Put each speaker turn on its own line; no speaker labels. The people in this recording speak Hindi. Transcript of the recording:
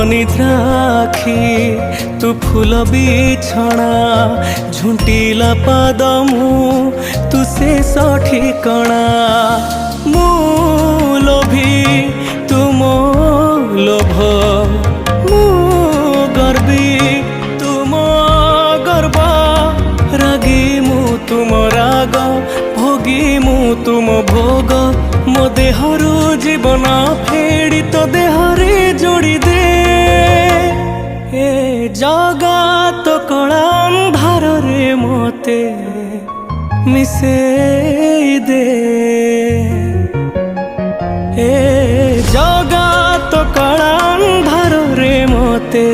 निद्राखी तू फूल बिछଣା झुंटिला पाद मु तू से ठिकଣା मु लोभी तुम लोभ मु गर्वी तुम गर्व रागी मु तुम राग भोगी मु तुम भोग मो देहरु जीवन फेड़ी तो देहरे जोड़ी दे ए जगा तो कला अंधार रे मोते मिसे दे ए जगा तो कला अंधार रे मोते